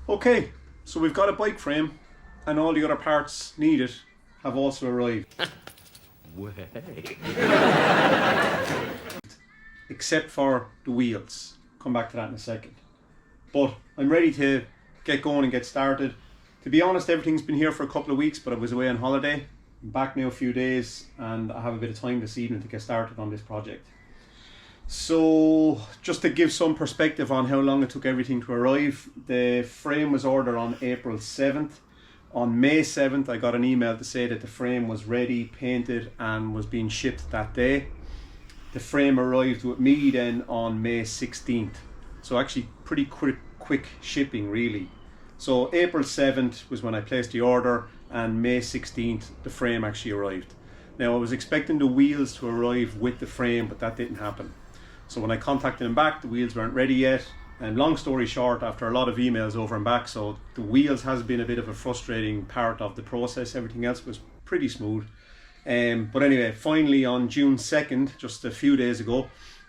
Okay, so we've got a bike frame and all the other parts needed have also arrived. Way. Except for the wheels. Come back to that in a second. But I'm ready to get going and get started. To be honest, everything's been here for a couple of weeks, but I was away on holiday. I'm back now a few days and I have a bit of time this evening to get started on this project. So just to give some perspective on how long it took everything to arrive, the frame was ordered on April 7th. On May 7th I got an email to say that the frame was ready, painted and was being shipped that day. The frame arrived with me then on May 16th. So actually pretty quick shipping really. So April 7th was when I placed the order and May 16th the frame actually arrived. Now I was expecting the wheels to arrive with the frame, but that didn't happen. So when I contacted them back, the wheels weren't ready yet. And long story short, after a lot of emails over and back, so the wheels has been a bit of a frustrating part of the process. Everything else was pretty smooth. But anyway, finally on June 2nd, just a few days ago,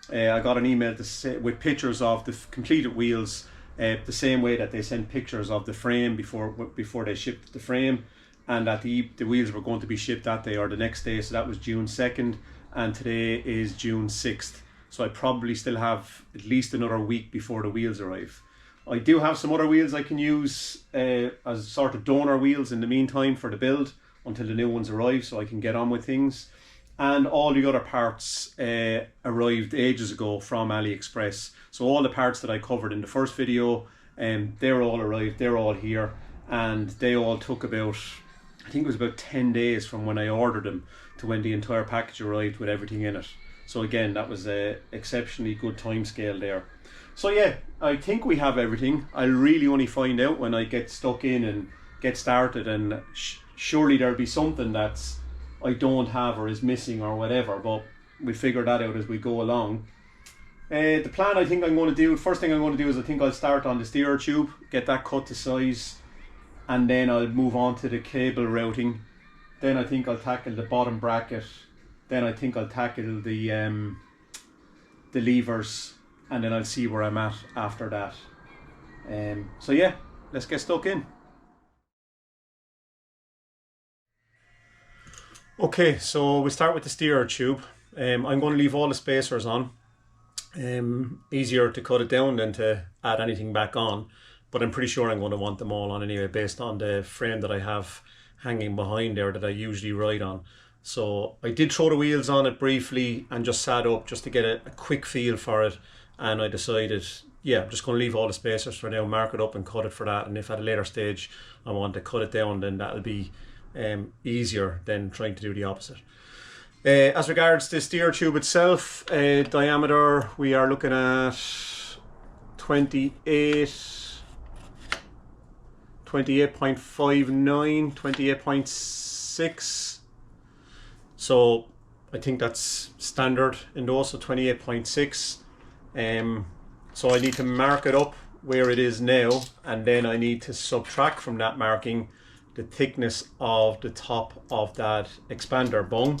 I got an email to say, with pictures of the completed wheels, the same way that they sent pictures of the frame before they shipped the frame, and that the wheels were going to be shipped that day or the next day. So that was June 2nd, and today is June 6th. So I probably still have at least another week before the wheels arrive. I do have some other wheels I can use as sort of donor wheels in the meantime for the build until the new ones arrive, so I can get on with things. And all the other parts arrived ages ago from AliExpress. So all the parts that I covered in the first video, they're all arrived, they're all here. And they all took about, I think it was about 10 days from when I ordered them to when the entire package arrived with everything in it. So again, that was a exceptionally good time scale there. So yeah, I think we have everything. I'll really only find out when I get stuck in and get started, and surely there'll be something that's I don't have or is missing or whatever, but we'll figure that out as we go along. The plan I think I'm going to do, first thing I'm going to do is I think I'll start on the steerer tube, get that cut to size, and then I'll move on to the cable routing. Then I think I'll tackle the bottom bracket. Then I think I'll tackle the levers, and then I'll see where I'm at after that. So yeah, let's get stuck in. Okay, so we start with the steerer tube. I'm going to leave all the spacers on. Easier to cut it down than to add anything back on, but I'm pretty sure I'm going to want them all on anyway based on the frame that I have hanging behind there that I usually ride on. So I did throw the wheels on it briefly and just sat up just to get a quick feel for it, and I decided, yeah, I'm just going to leave all the spacers for now, mark it up and cut it for that, and if at a later stage I want to cut it down, then that'll be easier than trying to do the opposite. As regards the steer tube itself, diameter we are looking at 28.59, 28.6. So I think that's standard in those, so 28.6. So I need to mark it up where it is now, and then I need to subtract from that marking the thickness of the top of that expander bung.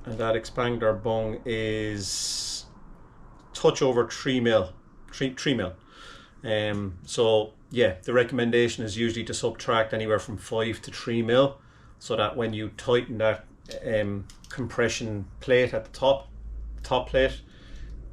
And that expander bung is touch over 3 mil. So yeah, the recommendation is usually to subtract anywhere from 5 to 3 mil. So that when you tighten that compression plate at the top plate,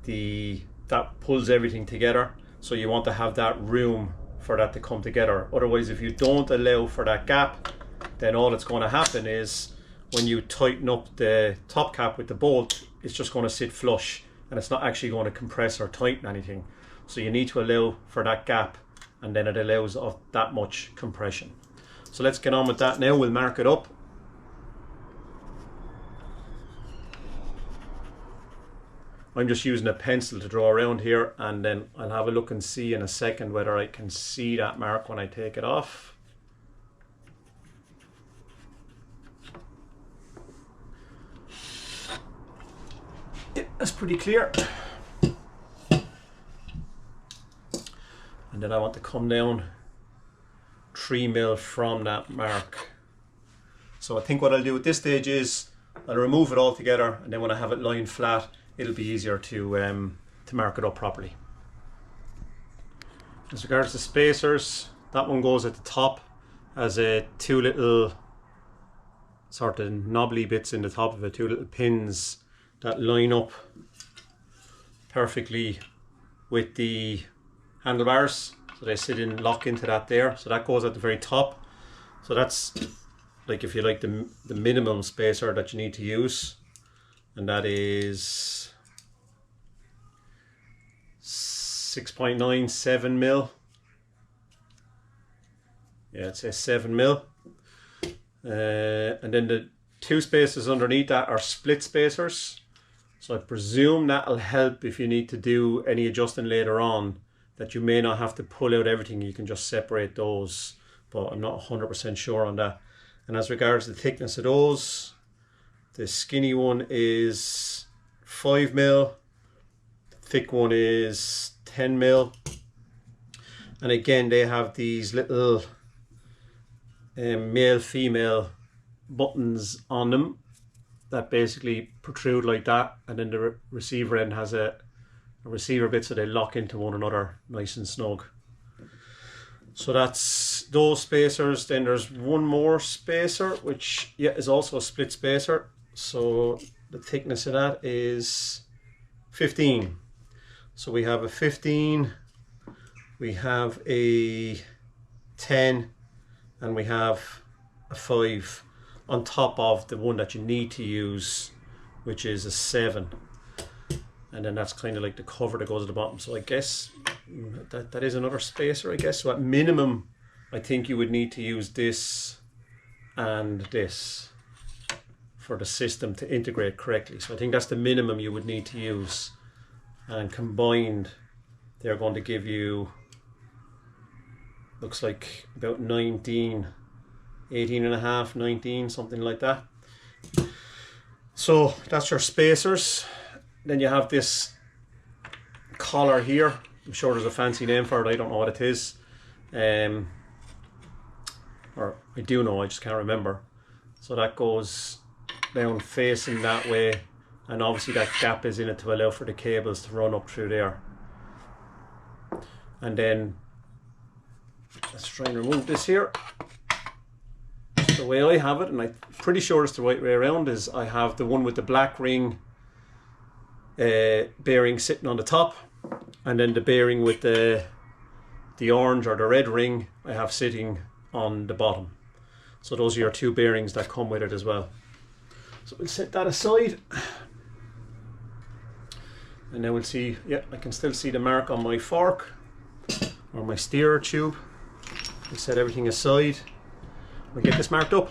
that pulls everything together. So you want to have that room for that to come together. Otherwise, if you don't allow for that gap, then all that's going to happen is when you tighten up the top cap with the bolt, it's just going to sit flush and it's not actually going to compress or tighten anything. So you need to allow for that gap, and then it allows of that much compression. So let's get on with that now. We'll mark it up. I'm just using a pencil to draw around here, and then I'll have a look and see in a second whether I can see that mark when I take it off. Yeah, that's pretty clear. And then I want to come down 3 mil from that mark. So I think what I'll do at this stage is I'll remove it all together, and then when I have it lined flat, it'll be easier to mark it up properly. As regards to spacers, that one goes at the top as a two little sort of knobbly bits in the top of it, two little pins that line up perfectly with the handlebars, so they sit in, lock into that there. So that goes at the very top. So that's like, if you like, the minimum spacer that you need to use, and that is 6.97 mil. Yeah, it says 7 mil. And then the two spacers underneath that are split spacers. So I presume that'll help if you need to do any adjusting later on, that you may not have to pull out everything, you can just separate those, but I'm not 100% sure on that. And as regards the thickness of those, the skinny one is 5 mil, the thick one is 10 mil. And again, they have these little male female buttons on them that basically protrude like that, and then the receiver end has a receiver bit, so they lock into one another nice and snug. So that's those spacers. Then there's one more spacer, which is also a split spacer. So the thickness of that is 15. So we have a 15, we have a 10, and we have a 5 on top of the one that you need to use, which is a 7. And then that's kind of like the cover that goes at the bottom. So I guess that is another spacer, I guess. So at minimum, I think you would need to use this and this for the system to integrate correctly. So I think that's the minimum you would need to use. And combined, they're going to give you, looks like about 19, 18 and a half, 19, something like that. So that's your spacers. Then you have this collar here. I'm sure there's a fancy name for it, I don't know what it is. Or I do know, I just can't remember. So that goes down facing that way, and obviously that gap is in it to allow for the cables to run up through there. And then let's try and remove this here. The way I have it, and I'm pretty sure it's the right way around, is I have the one with the black ring bearing sitting on the top, and then the bearing with the orange or the red ring I have sitting on the bottom. So those are your two bearings that come with it as well. So we'll set that aside, and then we'll see, yeah, I can still see the mark on my fork or my steerer tube. We'll set everything aside, we'll get this marked up.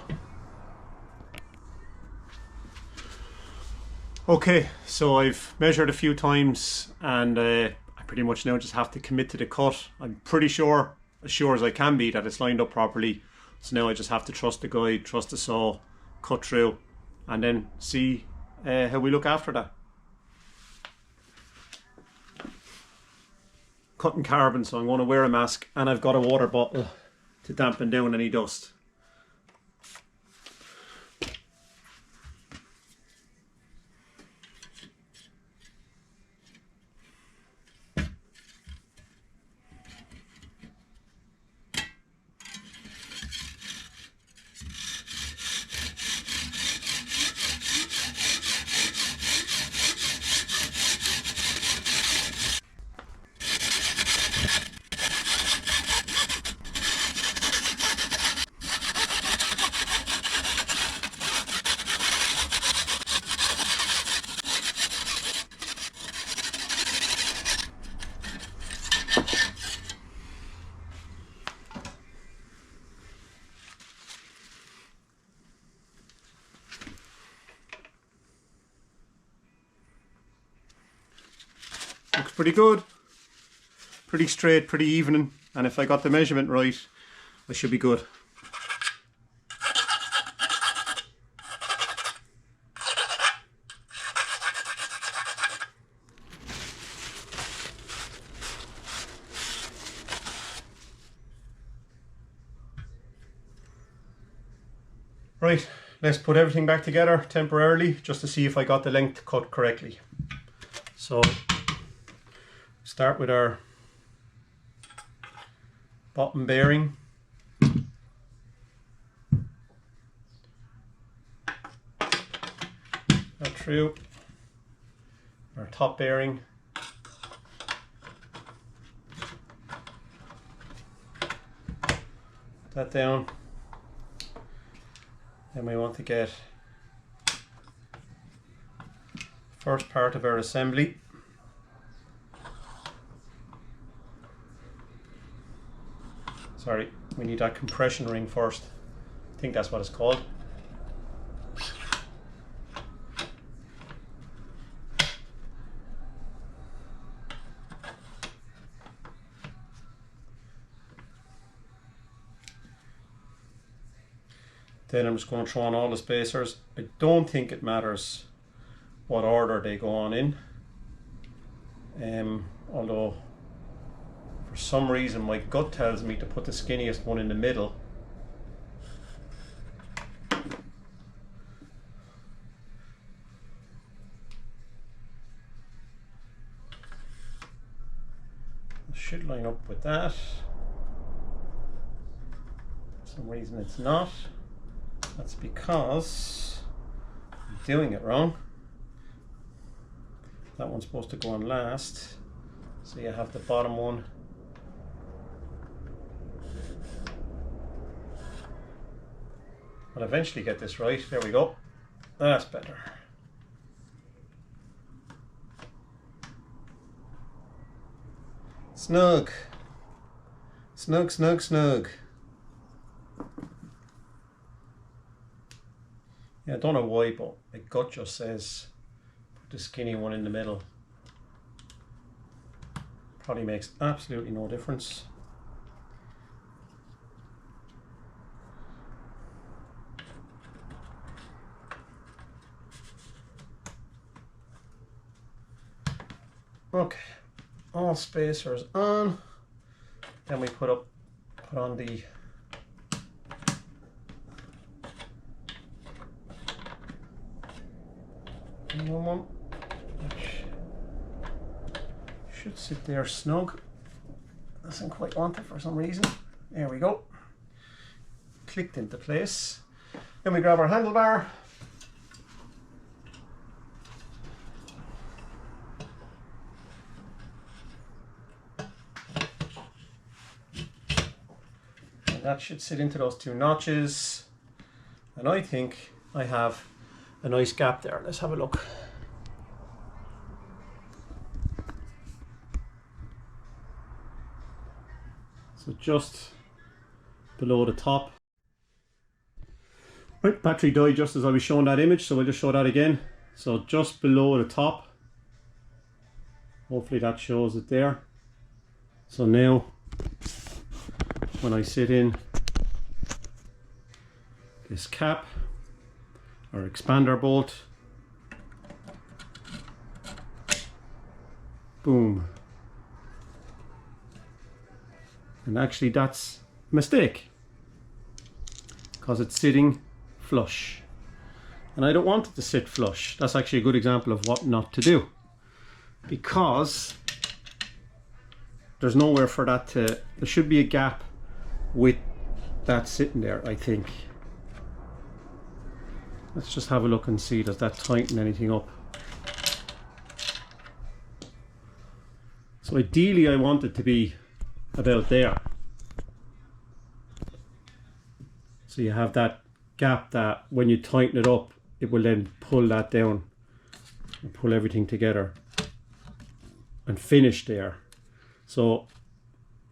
Okay, so I've measured a few times, and I pretty much now just have to commit to the cut. I'm pretty sure, as sure as I can be, that it's lined up properly. So now I just have to trust the guide, trust the saw, cut through, and then see how we look after that. Cutting carbon, so I'm going to wear a mask, and I've got a water bottle to dampen down any dust. Looks pretty good, pretty straight, pretty even, and if I got the measurement right, I should be good. Right, let's put everything back together temporarily just to see if I got the length cut correctly. So start with our bottom bearing. That through. Our top bearing. That down. Then we want to get first part of our assembly. Sorry, we need that compression ring first. I think that's what it's called. Then I'm just going to throw on all the spacers. I don't think it matters what order they go on in. Although for some reason my gut tells me to put the skinniest one in the middle. It should line up with that. For some reason it's not. That's because I'm doing it wrong. That one's supposed to go on last. So you have the bottom one. I'll eventually get this right. There we go. That's better. Snug. Snug, snug, snug. Yeah, I don't know why, but my gut just says put the skinny one in the middle. Probably makes absolutely no difference. Okay, all spacers on. Then we put on the one, which should sit there snug. Doesn't quite want it for some reason. There we go. Clicked into place. Then we grab our handlebar. And that should sit into those two notches. And I think I have a nice gap there. Let's have a look. So just below the top. Right, battery died just as I was showing that image, so we'll just show that again. So just below the top. Hopefully that shows it there. So now when I sit in this cap or expander bolt, boom. And actually that's a mistake because it's sitting flush, and I don't want it to sit flush. That's actually a good example of what not to do, because there's nowhere for that to, there should be a gap with that sitting there, I think. Let's just have a look and see, does that tighten anything up? So ideally I want it to be about there. So you have that gap that when you tighten it up, it will then pull that down and pull everything together and finish there. So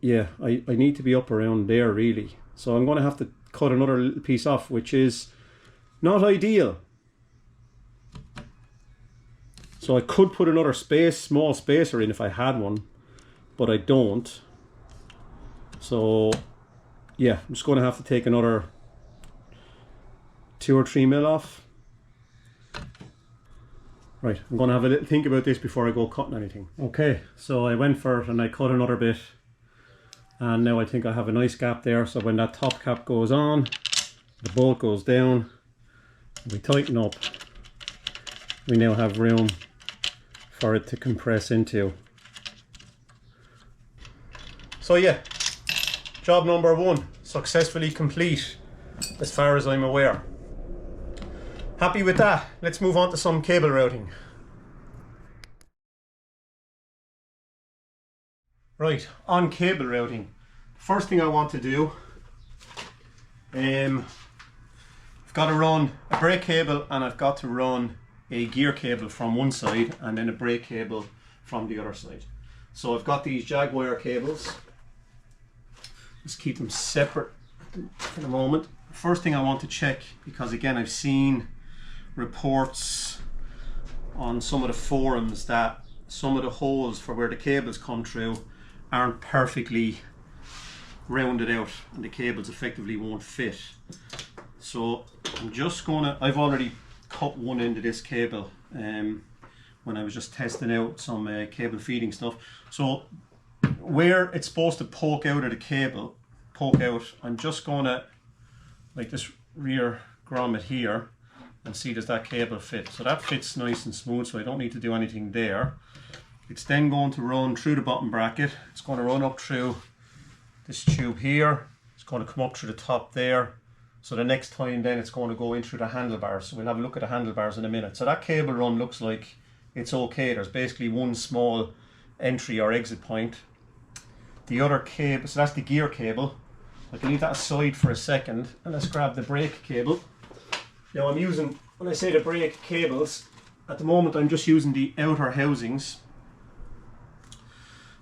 yeah, I need to be up around there really. So I'm going to have to cut another little piece off, which is not ideal. So I could put another small spacer in if I had one, but I don't. So yeah, I'm just going to have to take another 2 or 3 mil off. Right, I'm going to have a little think about this before I go cutting anything. Okay, so I went for it and I cut another bit, and now I think I have a nice gap there. So when that top cap goes on, the bolt goes down, we tighten up, we now have room for it to compress into. So yeah, job number 1 successfully complete as far as I'm aware. Happy with that. Let's move on to some cable routing. Right, on cable routing, first thing I want to do, I've got to run a brake cable and I've got to run a gear cable from one side and then a brake cable from the other side. So I've got these Jaguar cables. Let's keep them separate for the moment. First thing I want to check, because again I've seen reports on some of the forums that some of the holes for where the cables come through aren't perfectly rounded out and the cables effectively won't fit. So I'm just gonna, I've already cut one end of this cable when I was just testing out some cable feeding stuff. So where it's supposed to poke out of the cable, I'm just gonna, like this rear grommet here, and see does that cable fit. So that fits nice and smooth, so I don't need to do anything there. It's then going to run through the bottom bracket. It's going to run up through this tube here. It's going to come up through the top there. So the next time then it's going to go in through the handlebars. So we'll have a look at the handlebars in a minute. So that cable run looks like it's okay. There's basically one small entry or exit point. The other cable, so that's the gear cable. I can leave that aside for a second and let's grab the brake cable. Now I'm using, when I say the brake cables, at the moment I'm just using the outer housings.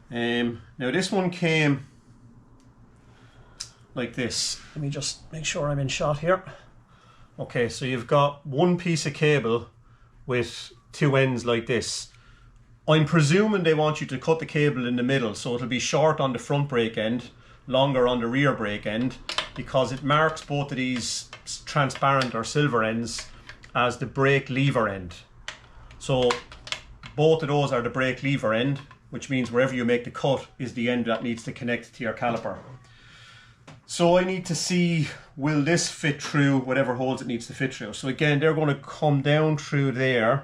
Now this one came like this. Let me just make sure I'm in shot here. Okay, so you've got one piece of cable with two ends like this. I'm presuming they want you to cut the cable in the middle, so it'll be short on the front brake end, longer on the rear brake end, because it marks both of these transparent or silver ends as the brake lever end. So both of those are the brake lever end, which means wherever you make the cut is the end that needs to connect to your caliper. So I need to see, will this fit through whatever holes it needs to fit through. So again, they're going to come down through there,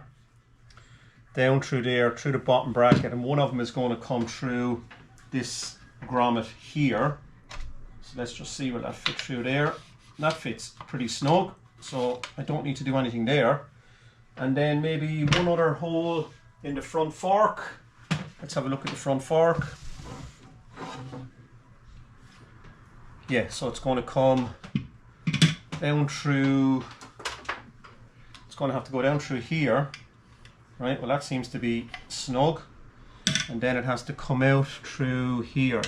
through the bottom bracket, and one of them is going to come through this grommet here. So let's just see, will that fit through there? That fits pretty snug, so I don't need to do anything there. And then maybe one other hole in the front fork. Let's have a look at the front fork. Yeah, so it's going to come down through, it's going to have to go down through here, right? Well, that seems to be snug, and then it has to come out through here.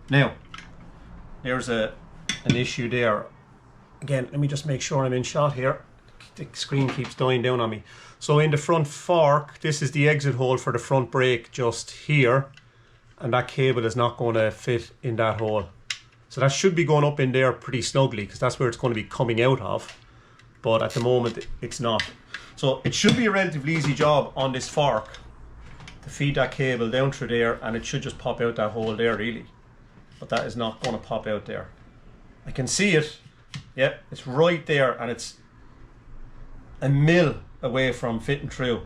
Now, there's an issue there. Again, let me just make sure I'm in shot here. The screen keeps dying down on me. So in the front fork, this is the exit hole for the front brake just here, and that cable is not going to fit in that hole. So that should be going up in there pretty snugly, because that's where it's going to be coming out of, but at the moment it's not. So it should be a relatively easy job on this fork to feed that cable down through there, and it should just pop out that hole there really, but that is not going to pop out there. I can see it, yeah, it's right there, and it's a mil away from fitting through.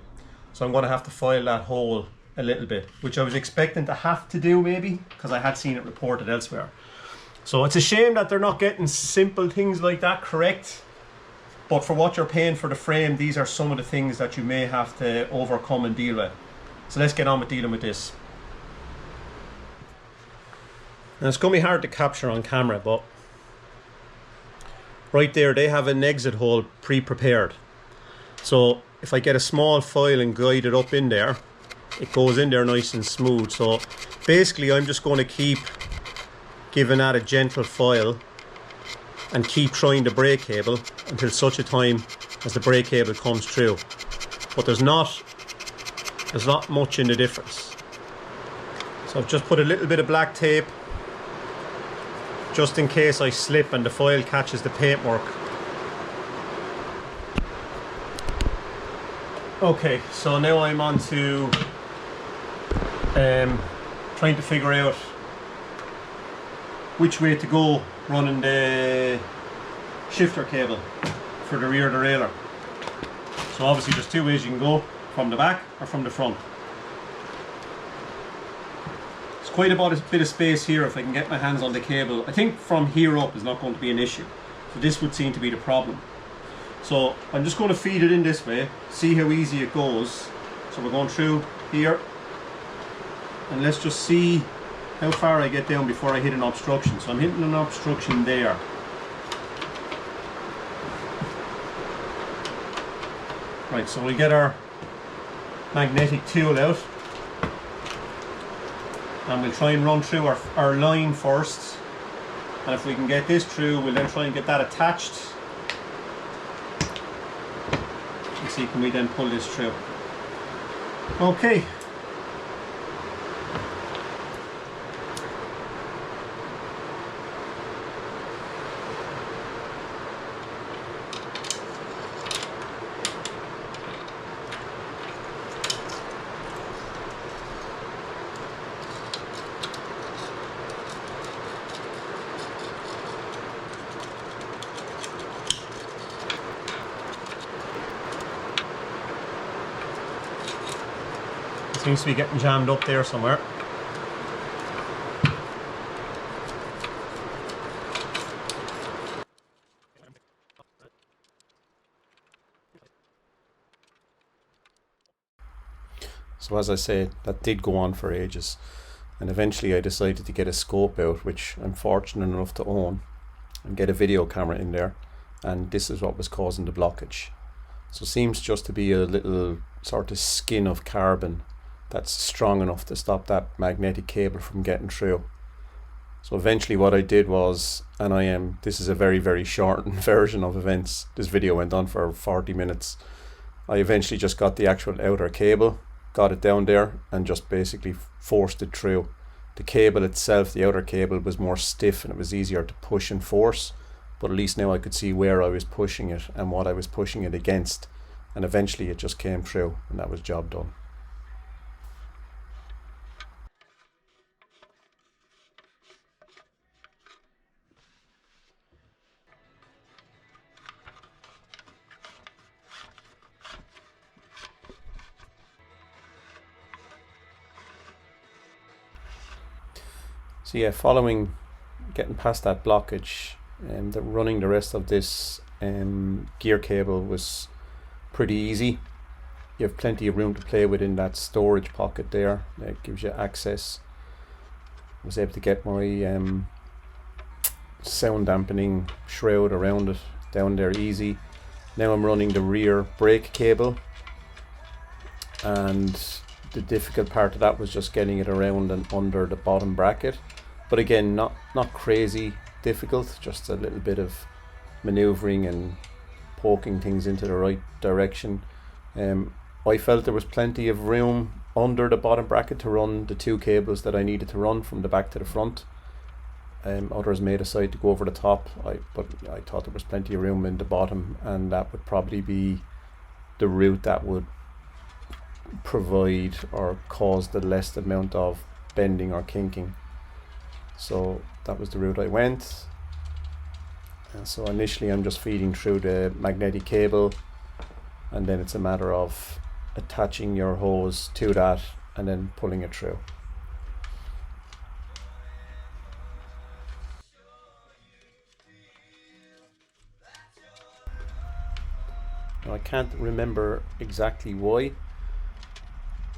So I'm going to have to file that hole a little bit, which I was expecting to have to do maybe, because I had seen it reported elsewhere. So it's a shame that they're not getting simple things like that correct, but for what you're paying for the frame, these are some of the things that you may have to overcome and deal with. So let's get on with dealing with this. Now it's going to be hard to capture on camera, but right there they have an exit hole pre-prepared. So if I get a small file and guide it up in there, it goes in there nice and smooth. So basically I'm just going to keep giving that a gentle file and keep trying the brake cable until such a time as the brake cable comes through. But there's not much in the difference. So I've just put a little bit of black tape just in case I slip and the file catches the paintwork. Okay, so now I'm on to trying to figure out which way to go running the shifter cable for the rear derailleur. So obviously there's two ways you can go, from the back or from the front. Let's quite a bit of space here if I can get my hands on the cable. I think from here up is not going to be an issue. So this would seem to be the problem. So I'm just going to feed it in this way, see how easy it goes. So we're going through here, and let's just see how far I get down before I hit an obstruction. So I'm hitting an obstruction there. Right, so we'll get our magnetic tool out, and we'll try and run through our line first, and if we can get this through, we'll then try and get that attached and see can we then pull this through. Okay. Seems to be getting jammed up there somewhere. So as I say, that did go on for ages, and eventually I decided to get a scope out, which I'm fortunate enough to own, and get a video camera in there, and this is what was causing the blockage. So it seems just to be a little sort of skin of carbon that's strong enough to stop that magnetic cable from getting through. So eventually what I did was, and this is a very, very shortened version of events, this video went on for 40 minutes. I eventually just got the actual outer cable, got it down there, and just basically forced it through. The cable itself, the outer cable, was more stiff and it was easier to push and force, but at least now I could see where I was pushing it and what I was pushing it against, and eventually it just came through, and that was job done. So yeah, following getting past that blockage, and running the rest of this gear cable was pretty easy. You have plenty of room to play with in that storage pocket there. That gives you access. I was able to get my sound dampening shroud around it down there easy. Now I'm running the rear brake cable, and the difficult part of that was just getting it around and under the bottom bracket. But again, not crazy difficult, just a little bit of maneuvering and poking things into the right direction. I felt there was plenty of room under the bottom bracket to run the two cables that I needed to run from the back to the front. Others may decide to go over the top, but I thought there was plenty of room in the bottom, and that would probably be the route that would provide or cause the least amount of bending or kinking. So that was the route I went. And so initially I'm just feeding through the magnetic cable, and then it's a matter of attaching your hose to that and then pulling it through. Now I can't remember exactly why.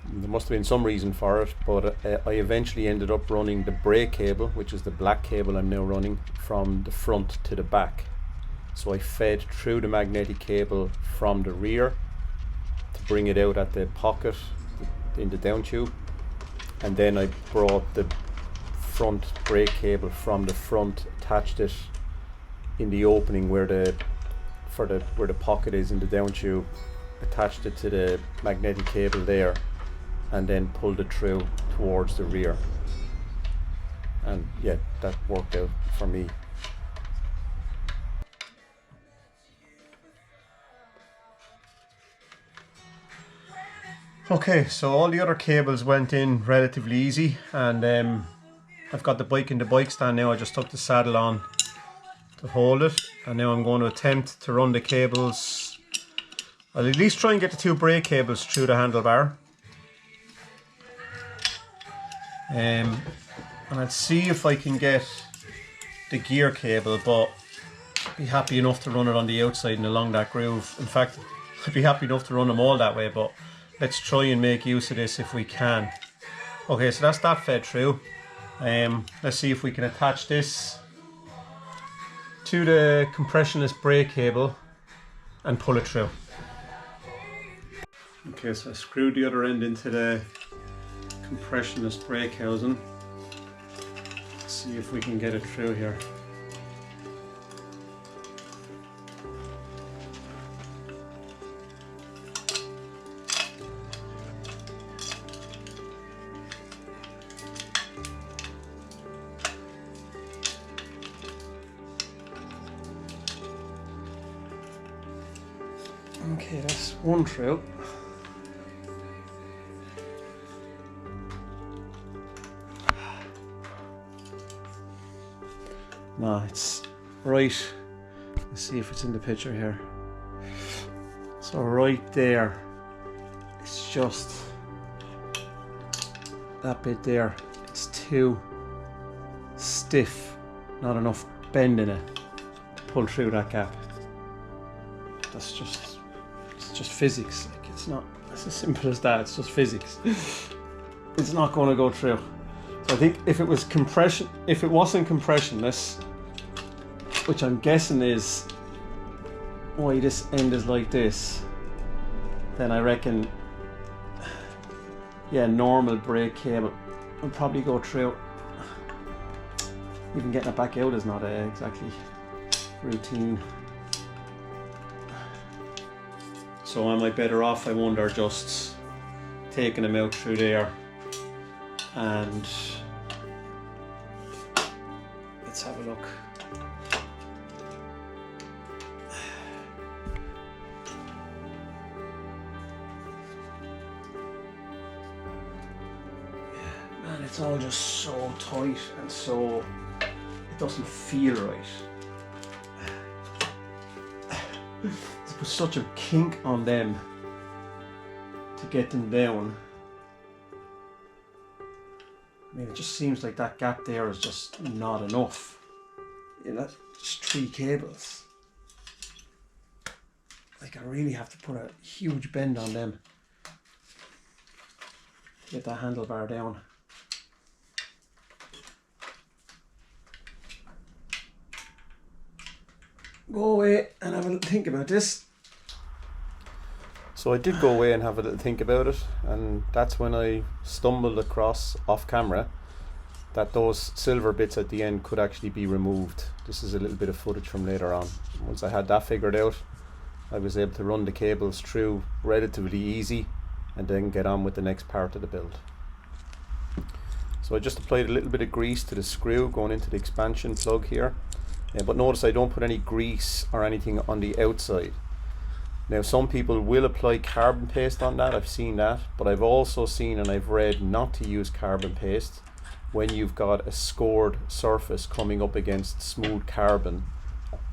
There must have been some reason for it, but I eventually ended up running the brake cable, which is the black cable I'm now running, from the front to the back. So I fed through the magnetic cable from the rear to bring it out at the pocket in the down tube, and then I brought the front brake cable from the front, attached it in the opening where the pocket is in the down tube, attached it to the magnetic cable there, and then pulled it through towards the rear. And yeah, that worked out for me. Okay, so all the other cables went in relatively easy, and I've got the bike in the bike stand now. I just took the saddle on to hold it, and now I'm going to attempt to run the cables. I'll at least try and get the two brake cables through the handlebar. and I'll see if I can get the gear cable, but I'd be happy enough to run it on the outside and along that groove. In fact, I'd be happy enough to run them all that way, but let's try and make use of this if we can. Okay, so that's that fed through. Let's see if we can attach this to the compressionless brake cable and pull it through. Okay, so I screwed the other end into the compressionless brake housing. Let's see if we can get it through here. Okay, that's one through. No, it's right. Let's see if it's in the picture here. So right there, it's just that bit there. It's too stiff, not enough bend in it to pull through that gap. That's just physics. Like, it's not, it's as simple as that. It's just physics. It's not going to go through. So I think if it was compression, if it wasn't compressionless, which I'm guessing is why this end is like this, then I reckon, yeah, normal brake cable will probably go through. Even getting it back out is not exactly routine. So am I better off, I wonder, just taking them out through there? And let's have a look. Man, it's all just so tight and so, it doesn't feel right. To put such a kink on them to get them down. I mean, it just seems like that gap there is just not enough. You know, just 3 cables. Like, I really have to put a huge bend on them to get that handlebar down. Go away and have a little think about this. So I did go away and have a little think about it, and that's when I stumbled across off camera that those silver bits at the end could actually be removed. This is a little bit of footage from later on. Once I had that figured out, I was able to run the cables through relatively easy and then get on with the next part of the build. So I just applied a little bit of grease to the screw going into the expansion plug here. But notice I don't put any grease or anything on the outside. Now some people will apply carbon paste on that, I've seen that, but I've also seen and I've read not to use carbon paste when you've got a scored surface coming up against smooth carbon.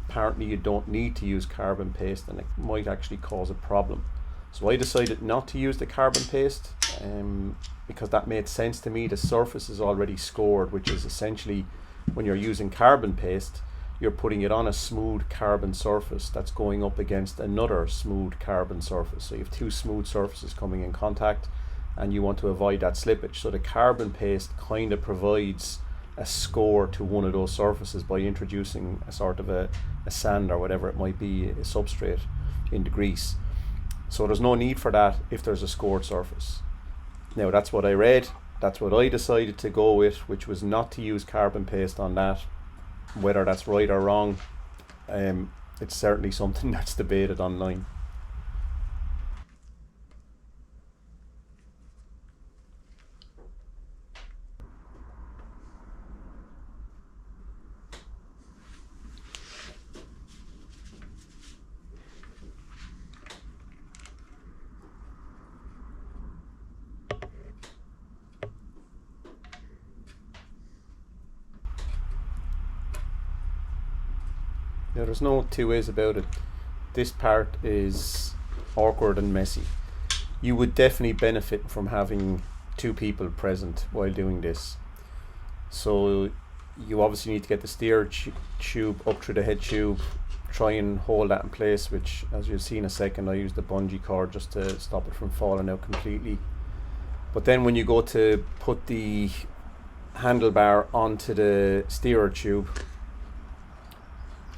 Apparently you don't need to use carbon paste and it might actually cause a problem. So I decided not to use the carbon paste because that made sense to me. The surface is already scored, which is essentially when you're using carbon paste, you're putting it on a smooth carbon surface that's going up against another smooth carbon surface. So you have 2 smooth surfaces coming in contact and you want to avoid that slippage. So the carbon paste kind of provides a score to one of those surfaces by introducing a sort of a sand or whatever it might be, a substrate in the grease. So there's no need for that if there's a scored surface. Now that's what I read, that's what I decided to go with, which was not to use carbon paste on that. Whether that's right or wrong, it's certainly something that's debated online. Now there's no 2 ways about it. This part is awkward and messy. You would definitely benefit from having 2 people present while doing this. So you obviously need to get the steer tube up through the head tube, try and hold that in place, which as you'll see in a second, I use the bungee cord just to stop it from falling out completely. But then when you go to put the handlebar onto the steerer tube,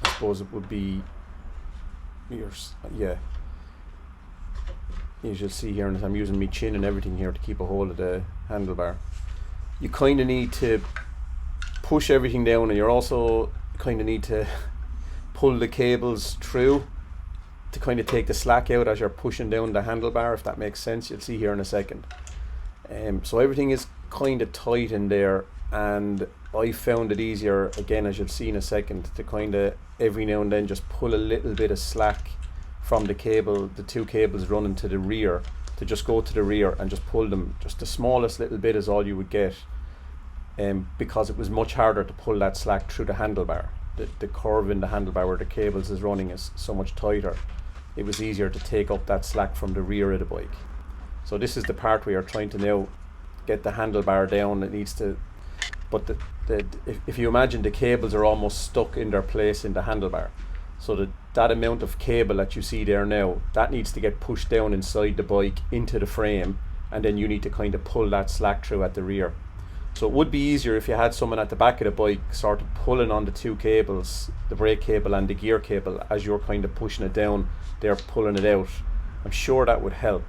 I suppose it would be yours, yeah, as you'll see here, and I'm using my chin and everything here to keep a hold of the handlebar. You kind of need to push everything down, and you're also kind of need to pull the cables through to kind of take the slack out as you're pushing down the handlebar, if that makes sense. You'll see here in a second. So everything is kind of tight in there, and I found it easier, again as you'll see in a second, to kind of every now and then just pull a little bit of slack from the cable, the two cables running to the rear, to just go to the rear and just pull them. Just the smallest little bit is all you would get, because it was much harder to pull that slack through the handlebar. The curve in the handlebar where the cables is running is so much tighter. It was easier to take up that slack from the rear of the bike. So this is the part where you're trying to now get the handlebar down. It needs to, but if you imagine, the cables are almost stuck in their place in the handlebar. So that amount of cable that you see there now, that needs to get pushed down inside the bike into the frame, and then you need to kind of pull that slack through at the rear. So it would be easier if you had someone at the back of the bike sort of pulling on the two cables, the brake cable and the gear cable, as you're kind of pushing it down, they're pulling it out. I'm sure that would help.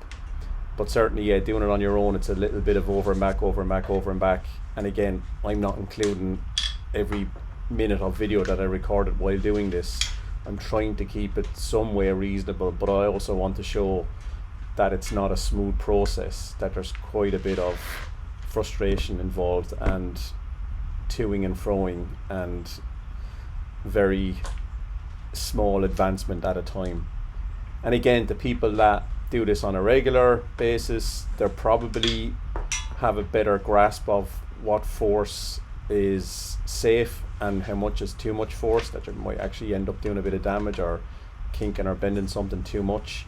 But certainly, yeah, doing it on your own, it's a little bit of over and back, over and back, over and back. And again, I'm not including every minute of video that I recorded while doing this. I'm trying to keep it some way reasonable, but I also want to show that it's not a smooth process, that there's quite a bit of frustration involved, and toing and froing, and very small advancement at a time. And again, the people that do this on a regular basis, they probably have a better grasp of what force is safe and how much is too much force, that you might actually end up doing a bit of damage or kinking or bending something too much.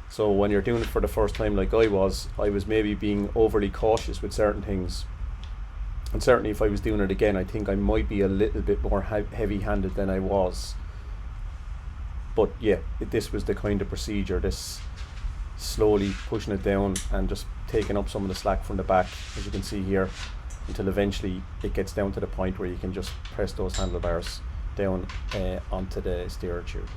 So when you're doing it for the first time like I was maybe being overly cautious with certain things. And certainly if I was doing it again, I think I might be a little bit more heavy-handed than I was. But yeah, this was the kind of procedure, this slowly pushing it down and just taking up some of the slack from the back, as you can see here, until eventually it gets down to the point where you can just press those handlebars down onto the steerer tube.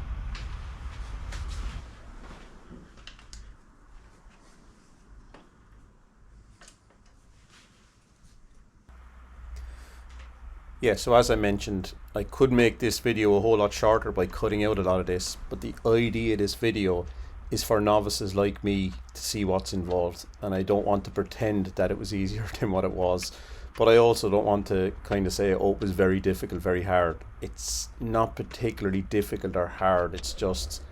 Yeah, so as I mentioned, I could make this video a whole lot shorter by cutting out a lot of this, but the idea of this video is for novices like me to see what's involved, and I don't want to pretend that it was easier than what it was, but I also don't want to kind of say, oh, it was very difficult, very hard. It's not particularly difficult or hard, it's just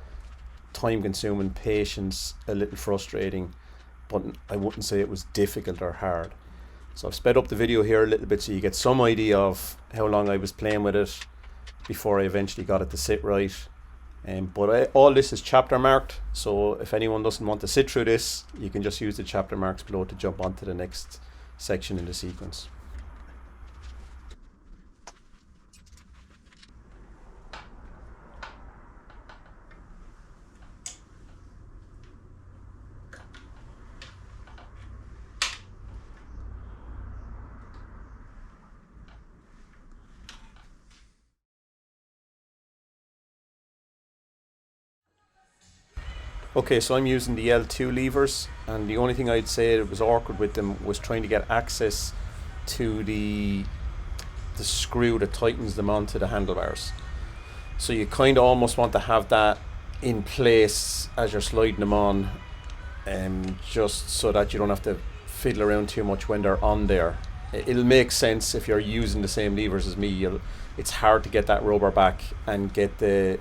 time consuming, patience, a little frustrating, but I wouldn't say it was difficult or hard. So I've sped up the video here a little bit so you get some idea of how long I was playing with it before I eventually got it to sit right. But all this is chapter marked, so if anyone doesn't want to sit through this, you can just use the chapter marks below to jump onto the next section in the sequence. Okay, so I'm using the L2 levers, and the only thing I'd say that was awkward with them was trying to get access to the screw that tightens them onto the handlebars. So you kind of almost want to have that in place as you're sliding them on, just so that you don't have to fiddle around too much when they're on there. It'll make sense if you're using the same levers as me. It's hard to get that rubber back and get the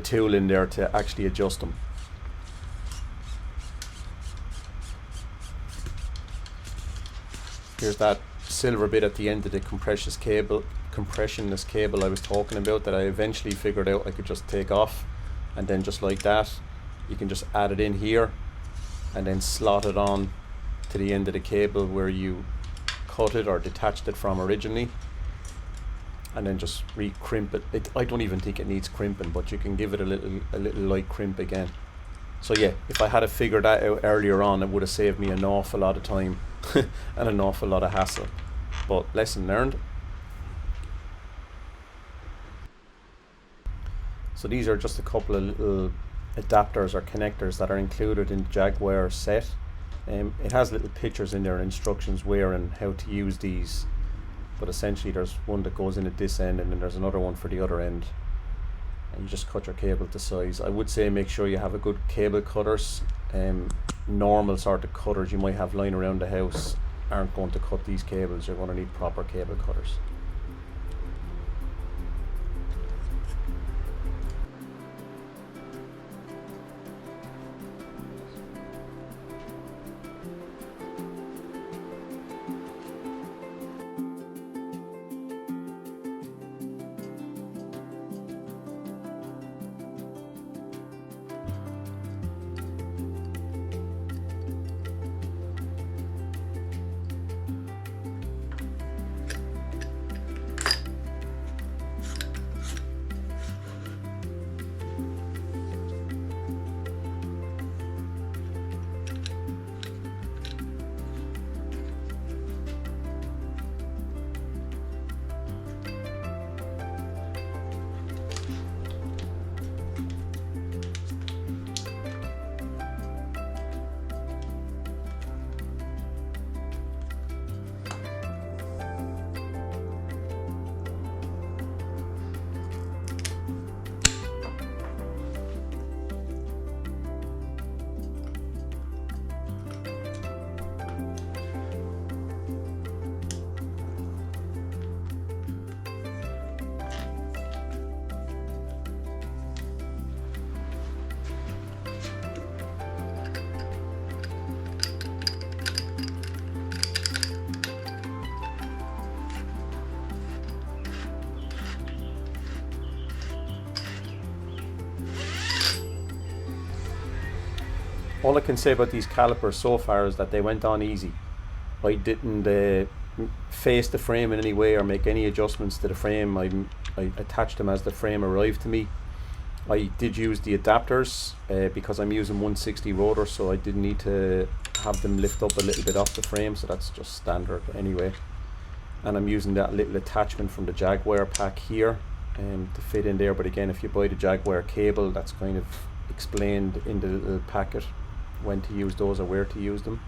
tool in there to actually adjust them. Here's that silver bit at the end of the compressionless cable I was talking about, that I eventually figured out I could just take off, and then just like that you can just add it in here and then slot it on to the end of the cable where you cut it or detached it from originally, and then just re-crimp it. I don't even think it needs crimping, but you can give it a little light crimp again. So yeah, if I had figured that out earlier on, it would have saved me an awful lot of time and an awful lot of hassle. But lesson learned. So these are just a couple of little adapters or connectors that are included in the Jaguar set. It has little pictures in there and instructions where and how to use these, but essentially there's one that goes in at this end and then there's another one for the other end, and you just cut your cable to size. I would say make sure you have a good cable cutters. Normal sort of cutters you might have lying around the house aren't going to cut these cables. You're going to need proper cable cutters. All I can say about these calipers so far is that they went on easy. I didn't face the frame in any way or make any adjustments to the frame. I attached them as the frame arrived to me. I did use the adapters because I'm using 160 rotor, so I did need to have them lift up a little bit off the frame, so that's just standard anyway. And I'm using that little attachment from the Jaguar pack here to fit in there, but again, if you buy the Jaguar cable, that's kind of explained in the little packet when to use those or where to use them.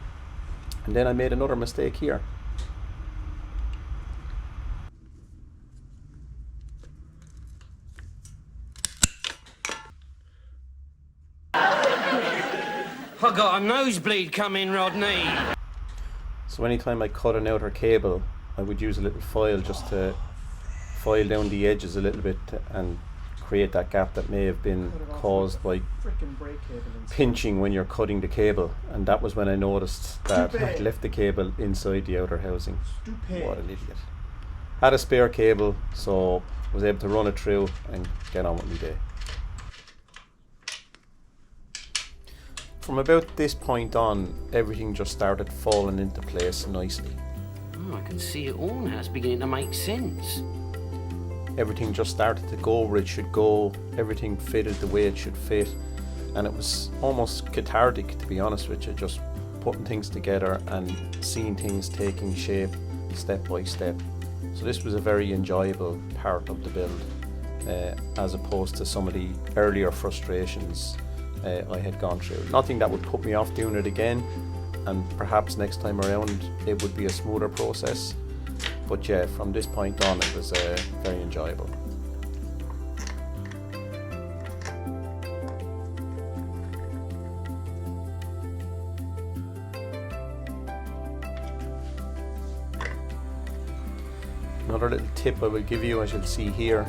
And then I made another mistake here. I got a nosebleed coming, Rodney. So anytime I cut an outer cable, I would use a little file just to file down the edges a little bit and create that gap that may have been caused by pinching when you're cutting the cable. And that was when I noticed that I left the cable inside the outer housing. What an idiot. Had a spare cable, so was able to run it through and get on with my day. From about this point on, everything just started falling into place nicely. Oh, I can see it all now. It's beginning to make sense. Everything just started to go where it should go. Everything fitted the way it should fit, and it was almost cathartic, to be honest with you, just putting things together and seeing things taking shape step by step. So this was a very enjoyable part of the build, as opposed to some of the earlier frustrations I had gone through. Nothing that would put me off doing it again, and perhaps next time around it would be a smoother process. But yeah, from this point on it was very enjoyable. Another little tip I will give you, as you'll see here,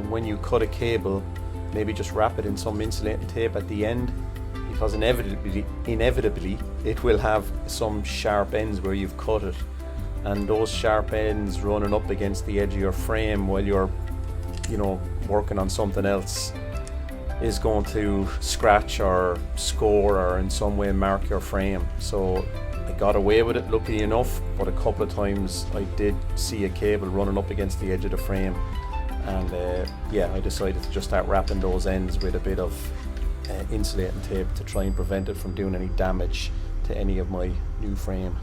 when you cut a cable, maybe just wrap it in some insulating tape at the end, because inevitably it will have some sharp ends where you've cut it, and those sharp ends running up against the edge of your frame while you're working on something else, is going to scratch or score or in some way mark your frame. So I got away with it, luckily enough, but a couple of times I did see a cable running up against the edge of the frame, and yeah, I decided to just start wrapping those ends with a bit of insulating tape to try and prevent it from doing any damage to any of my new frame.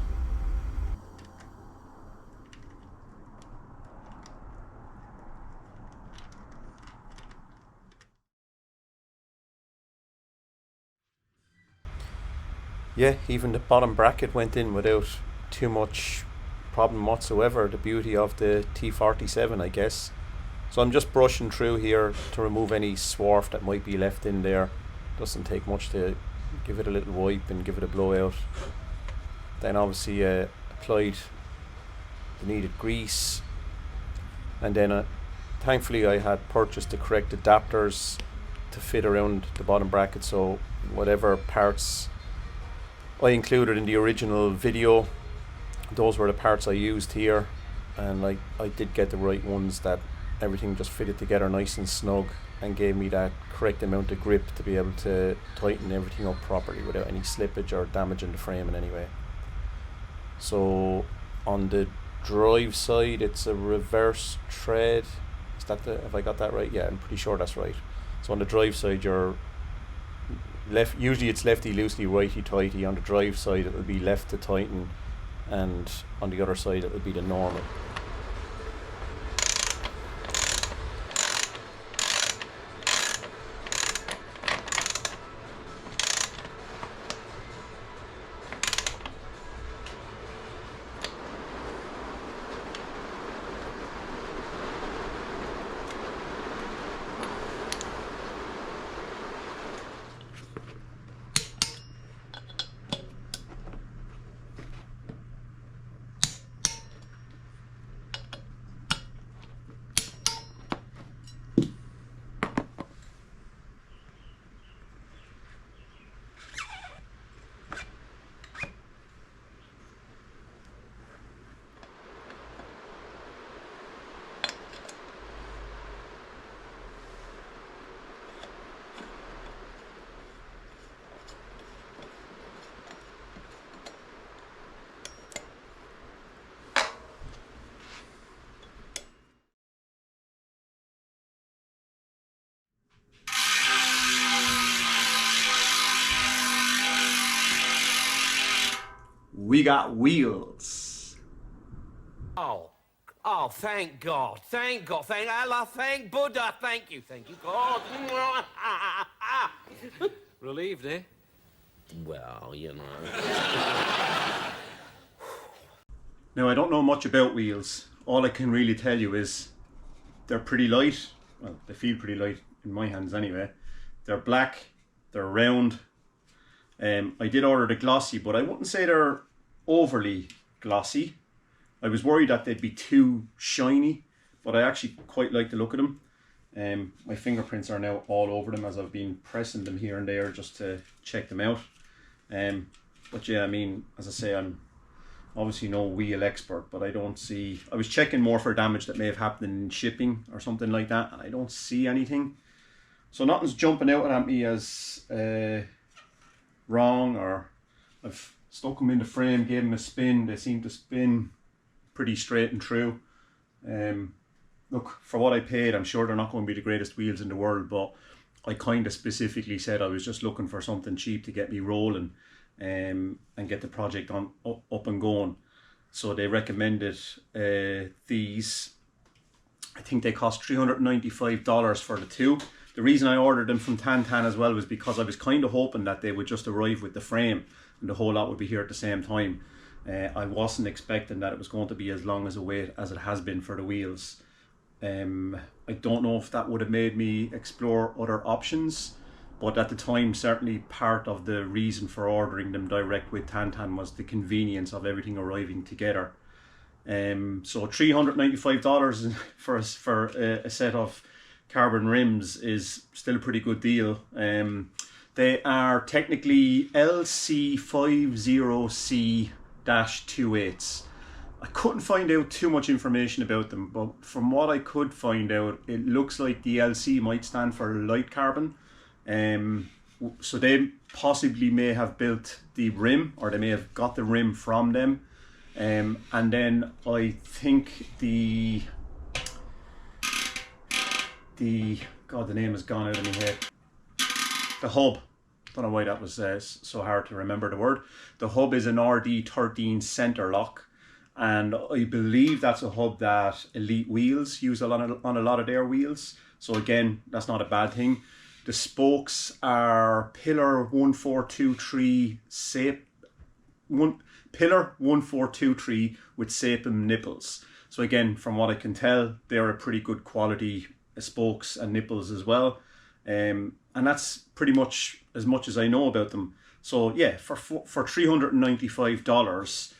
Yeah, even the bottom bracket went in without too much problem whatsoever. The beauty of the T47, I guess. So I'm just brushing through here to remove any swarf that might be left in there. Doesn't take much to give it a little wipe and give it a blowout. Then obviously applied the needed grease, and then thankfully I had purchased the correct adapters to fit around the bottom bracket, so whatever parts I included in the original video, those were the parts I used here, and I did get the right ones, that everything just fitted together nice and snug and gave me that correct amount of grip to be able to tighten everything up properly without any slippage or damaging the frame in any way. So on the drive side, it's a reverse thread. Is that have I got that right? Yeah, I'm pretty sure that's right. So on the drive side, you're left, usually it's lefty loosely, righty tighty. On the drive side it will be left to tighten, and on the other side it will be the normal. We got wheels. Oh, thank God, thank Allah, thank Buddha, thank you, God. Relieved, eh? Well, you know. Now, I don't know much about wheels. All I can really tell you is they're pretty light. Well, they feel pretty light in my hands anyway. They're black, they're round. I did order the glossy, but I wouldn't say they're overly glossy. I was worried that they'd be too shiny, but I actually quite like the look of them. My fingerprints are now all over them as I've been pressing them here and there just to check them out. But yeah, I mean, as I say, I'm obviously no wheel expert, but I don't see... I was checking more for damage that may have happened in shipping or something like that, and I don't see anything. So nothing's jumping out at me as wrong, or I've stuck them in the frame, gave them a spin. They seem to spin pretty straight and true. Look, for what I paid, I'm sure they're not going to be the greatest wheels in the world, but I kind of specifically said I was just looking for something cheap to get me rolling and get the project on up and going. So they recommended these. I think they cost $395 for the two. The reason I ordered them from Tantan as well was because I was kind of hoping that they would just arrive with the frame and the whole lot would be here at the same time. I wasn't expecting that it was going to be as long as a wait as it has been for the wheels. I don't know if that would have made me explore other options, but at the time, certainly part of the reason for ordering them direct with Tantan was the convenience of everything arriving together. So $395 for a set of carbon rims is still a pretty good deal. They are technically LC50C-28s. I couldn't find out too much information about them, but from what I could find out, it looks like the LC might stand for light carbon, So they possibly may have built the rim, or they may have got the rim from them. And then I think the God, the name has gone out of my head. The hub. Don't know why that was so hard to remember the word. The hub is an RD13 center lock, and I believe that's a hub that Elite wheels use on a lot of their wheels. So again, that's not a bad thing. The spokes are pillar 1423 pillar 1423 with sapum nipples. So again, from what I can tell, they're a pretty good quality spokes and nipples as well. And that's pretty much as I know about them. So yeah, for $395,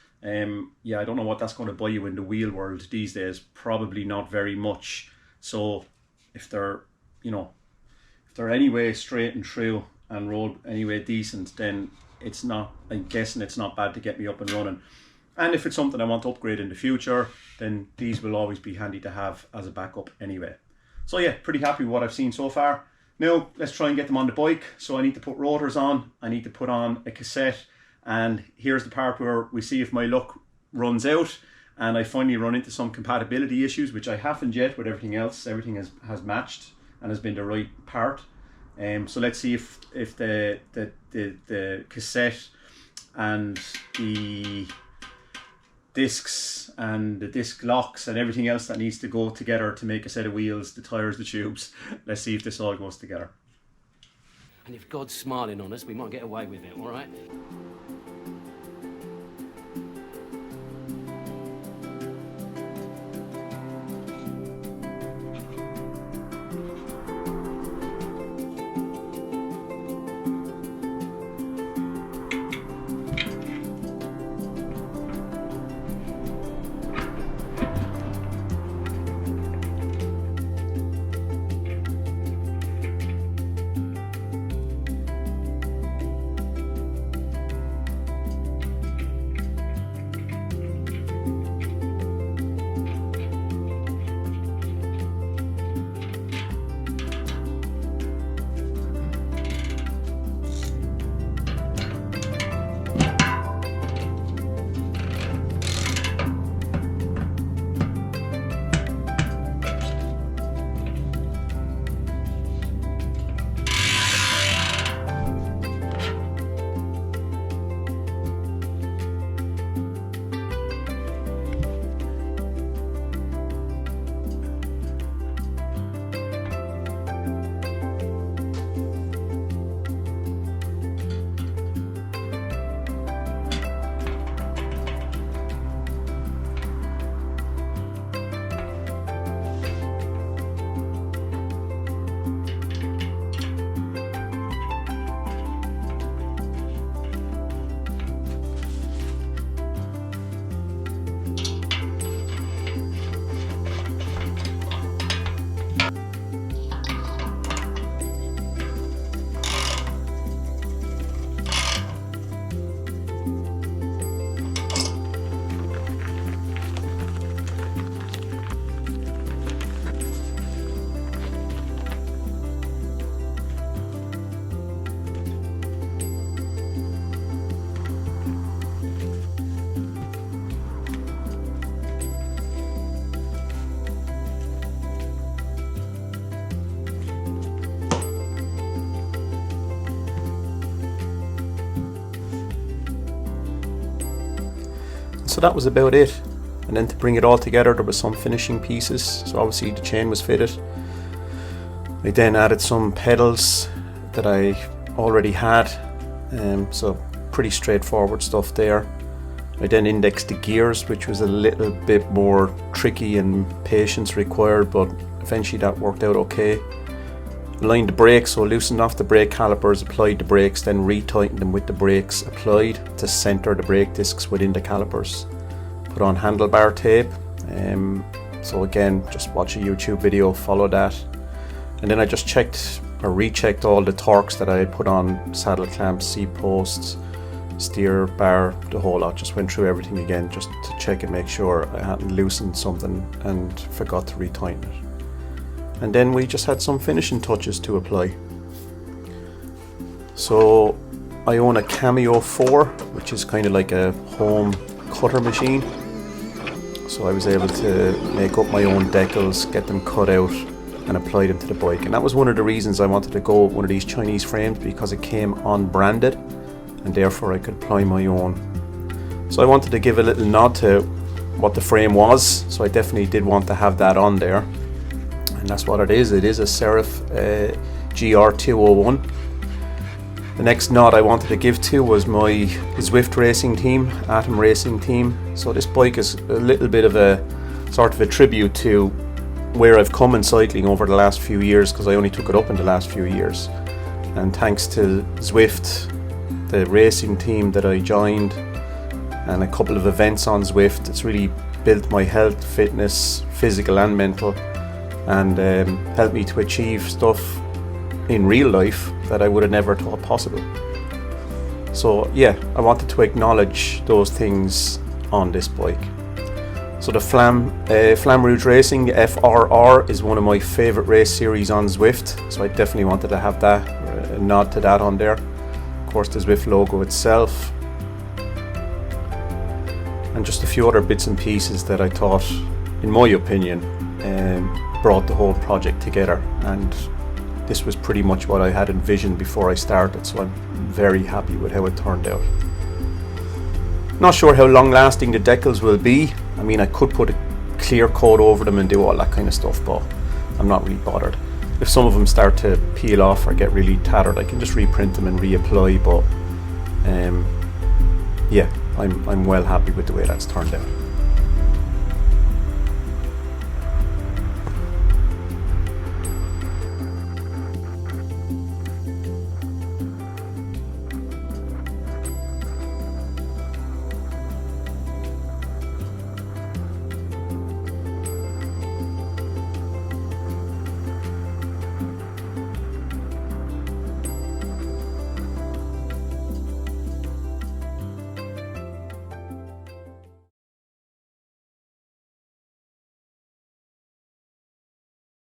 yeah, I don't know what that's going to buy you in the wheel world these days. Probably not very much. So if they're, you know, if they're anyway straight and true and rolled anyway decent, then it's not, I'm guessing it's not bad to get me up and running. And if it's something I want to upgrade in the future, then these will always be handy to have as a backup anyway. So yeah, pretty happy with what I've seen so far. Now let's try and get them on the bike. So I need to put rotors on, I need to put on a cassette, and here's the part where we see if my luck runs out and I finally run into some compatibility issues, which I haven't yet with everything else. Everything has matched and has been the right part. So let's see if the cassette and the discs and the disc locks and everything else that needs to go together to make a set of wheels, the tires, the tubes. Let's see if this all goes together. And if God's smiling on us, we might get away with it, all right? So that was about it. And then to bring it all together, there was some finishing pieces. So obviously the chain was fitted. I then added some pedals that I already had. So pretty straightforward stuff there. I then indexed the gears, which was a little bit more tricky and patience required, but eventually that worked out okay. Aligned the brakes, so loosened off the brake calipers, applied the brakes, then retightened them with the brakes applied to center the brake discs within the calipers. Put on handlebar tape, so again, just watch a YouTube video, follow that. And then I just checked or rechecked all the torques that I had put on saddle clamps, seat posts, steer bar, the whole lot. Just went through everything again just to check and make sure I hadn't loosened something and forgot to retighten it. And then we just had some finishing touches to apply. So I own a Cameo 4, which is kind of like a home cutter machine. So I was able to make up my own decals, get them cut out and apply them to the bike. And that was one of the reasons I wanted to go with one of these Chinese frames, because it came unbranded and therefore I could apply my own. So I wanted to give a little nod to what the frame was, so I definitely did want to have that on there. And that's what it is. It is a Serif GR201. The next nod I wanted to give to was my Zwift racing team, Atom racing team. So this bike is a little bit of a sort of a tribute to where I've come in cycling over the last few years, because I only took it up in the last few years. And thanks to Zwift, the racing team that I joined, and a couple of events on Zwift, it's really built my health, fitness, physical and mental, and helped me to achieve stuff in real life that I would have never thought possible. So yeah, I wanted to acknowledge those things on this bike. So the Flamme Rouge Racing, the FRR, is one of my favourite race series on Zwift, so I definitely wanted to have that, a nod to that on there. Of course the Zwift logo itself, and just a few other bits and pieces that I thought, in my opinion, brought the whole project together. And this was pretty much what I had envisioned before I started, so I'm very happy with how it turned out. Not sure how long lasting the decals will be. I mean, I could put a clear coat over them and do all that kind of stuff, but I'm not really bothered. If some of them start to peel off or get really tattered, I can just reprint them and reapply, but yeah, I'm well happy with the way that's turned out.